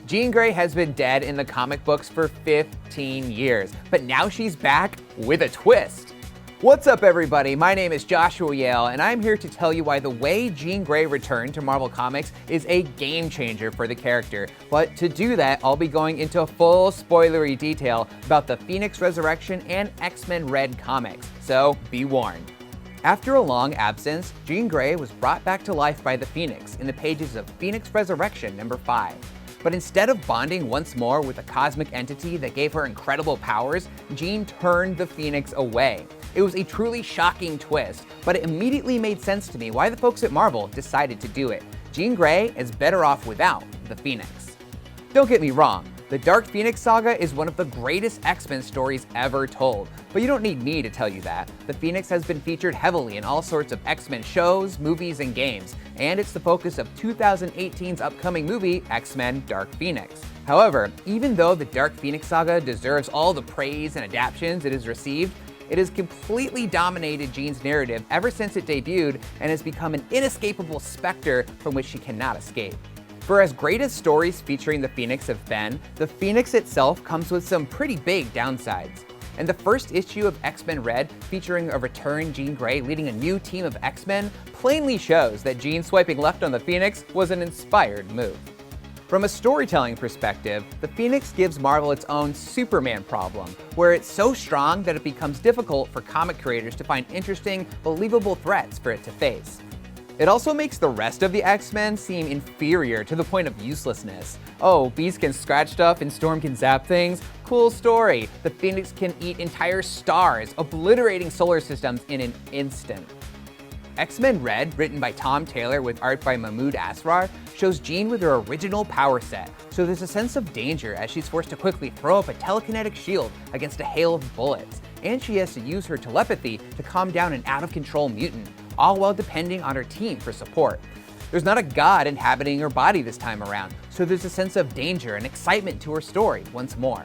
Jean Grey has been dead in the comic books for 15 years, but now she's back with a twist. What's up, everybody? My name is Joshua Yale, and I'm here to tell you why the way Jean Grey returned to Marvel Comics is a game changer for the character. But to do that, I'll be going into full spoilery detail about the Phoenix Resurrection and X-Men Red comics, so be warned. After a long absence, Jean Grey was brought back to life by the Phoenix in the pages of Phoenix Resurrection #5. But instead of bonding once more with a cosmic entity that gave her incredible powers, Jean turned the Phoenix away. It was a truly shocking twist, but it immediately made sense to me why the folks at Marvel decided to do it. Jean Grey is better off without the Phoenix. Don't get me wrong, the Dark Phoenix saga is one of the greatest X-Men stories ever told, but you don't need me to tell you that. The Phoenix has been featured heavily in all sorts of X-Men shows, movies, and games, and it's the focus of 2018's upcoming movie, X-Men Dark Phoenix. However, even though the Dark Phoenix saga deserves all the praise and adaptions it has received, it has completely dominated Jean's narrative ever since it debuted and has become an inescapable specter from which she cannot escape. For as great as stories featuring the Phoenix have been, the Phoenix itself comes with some pretty big downsides. And the first issue of X-Men Red, featuring a returned Jean Grey leading a new team of X-Men, plainly shows that Jean swiping left on the Phoenix was an inspired move. From a storytelling perspective, the Phoenix gives Marvel its own Superman problem, where it's so strong that it becomes difficult for comic creators to find interesting, believable threats for it to face. It also makes the rest of the X-Men seem inferior to the point of uselessness. Oh, Beast can scratch stuff and Storm can zap things? Cool story. The Phoenix can eat entire stars, obliterating solar systems in an instant. X-Men Red, written by Tom Taylor with art by Mahmoud Asrar, shows Jean with her original power set, so there's a sense of danger as she's forced to quickly throw up a telekinetic shield against a hail of bullets, and she has to use her telepathy to calm down an out-of-control mutant, all while depending on her team for support. There's not a god inhabiting her body this time around, so there's a sense of danger and excitement to her story once more.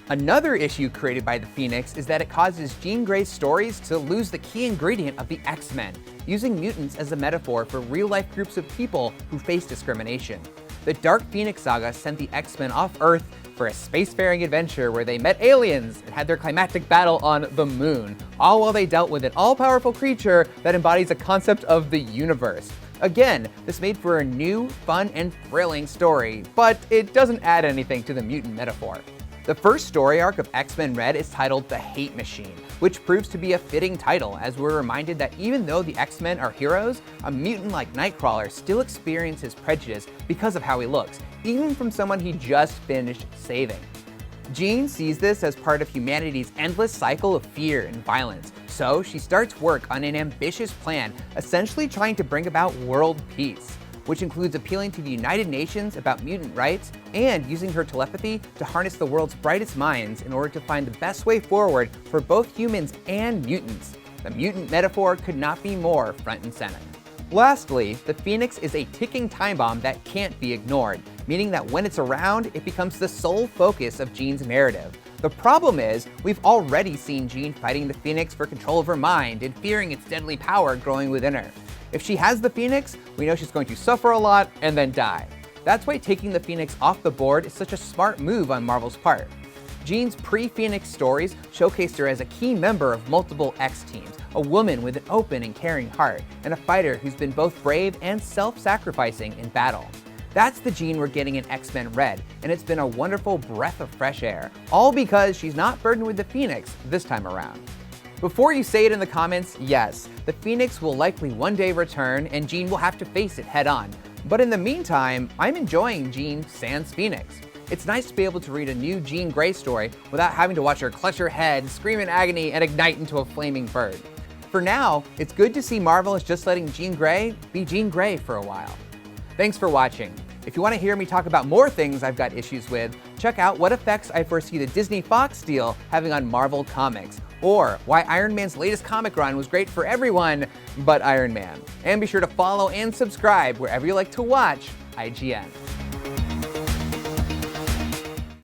Another issue created by the Phoenix is that it causes Jean Grey's stories to lose the key ingredient of the X-Men, using mutants as a metaphor for real-life groups of people who face discrimination. The Dark Phoenix saga sent the X-Men off Earth for a spacefaring adventure where they met aliens and had their climactic battle on the moon, all while they dealt with an all-powerful creature that embodies a concept of the universe. Again, this made for a new, fun, and thrilling story, but it doesn't add anything to the mutant metaphor. The first story arc of X-Men Red is titled The Hate Machine, which proves to be a fitting title as we're reminded that even though the X-Men are heroes, a mutant like Nightcrawler still experiences prejudice because of how he looks, even from someone he just finished saving. Jean sees this as part of humanity's endless cycle of fear and violence, so she starts work on an ambitious plan, essentially trying to bring about world peace, which includes appealing to the United Nations about mutant rights and using her telepathy to harness the world's brightest minds in order to find the best way forward for both humans and mutants. The mutant metaphor could not be more front and center. Lastly, the Phoenix is a ticking time bomb that can't be ignored, meaning that when it's around, it becomes the sole focus of Jean's narrative. The problem is, we've already seen Jean fighting the Phoenix for control of her mind and fearing its deadly power growing within her. If she has the Phoenix, we know she's going to suffer a lot and then die. That's why taking the Phoenix off the board is such a smart move on Marvel's part. Jean's pre-Phoenix stories showcased her as a key member of multiple X-teams, a woman with an open and caring heart, and a fighter who's been both brave and self-sacrificing in battle. That's the Jean we're getting in X-Men Red, and it's been a wonderful breath of fresh air, all because she's not burdened with the Phoenix this time around. Before you say it in the comments, yes, the Phoenix will likely one day return and Jean will have to face it head on. But in the meantime, I'm enjoying Jean sans Phoenix. It's nice to be able to read a new Jean Grey story without having to watch her clutch her head, scream in agony, and ignite into a flaming bird. For now, it's good to see Marvel is just letting Jean Grey be Jean Grey for a while. Thanks for watching. If you want to hear me talk about more things I've got issues with, check out what effects I foresee the Disney-Fox deal having on Marvel Comics, or why Iron Man's latest comic run was great for everyone but Iron Man. And be sure to follow and subscribe wherever you like to watch IGN.